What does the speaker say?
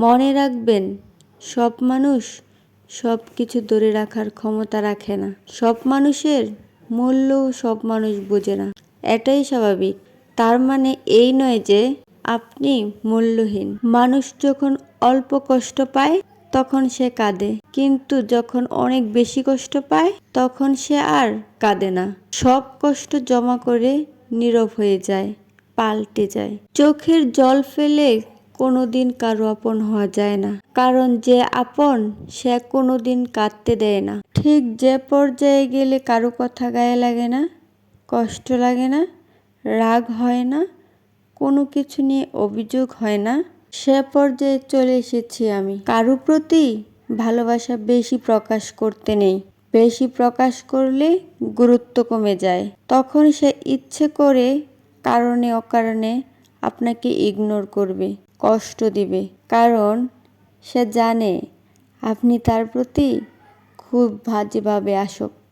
মনে রাখবেন, সব মানুষ সব কিছু ধরে রাখার ক্ষমতা রাখে না। সব মানুষের মূল্যও সব মানুষ বোঝে না, এটাই স্বাভাবিক। তার মানে এই নয় যে আপনি মূল্যহীন। মানুষ যখন অল্প কষ্ট পায় তখন সে কাঁদে, কিন্তু যখন অনেক বেশি কষ্ট পায় তখন সে আর কাঁদে না। সব কষ্ট জমা করে নীরব হয়ে যায়, পাল্টে যায়। চোখের জল ফেলে কোনোদিন কারো আপন হওয়া যায় না, কারণ যে আপন সে কোনোদিন কাঁদতে দেয় না। ঠিক যে পর্যায়ে গেলে কারো কথা গায়ে লাগে না, কষ্ট লাগে না, রাগ হয় না, কোনো কিছু নিয়ে অভিযোগ হয় না, সে পর্যায়ে চলে এসেছি আমি। কারো প্রতি ভালোবাসা বেশি প্রকাশ করতে নেই। বেশি প্রকাশ করলে গুরুত্ব কমে যায়। তখন সে ইচ্ছে করে কারণে অকারণে আপনাকে ইগনোর করবে, কষ্ট দিবে, কারণ সে জানে আপনি তার প্রতি খুব বাজেভাবে আসক্ত।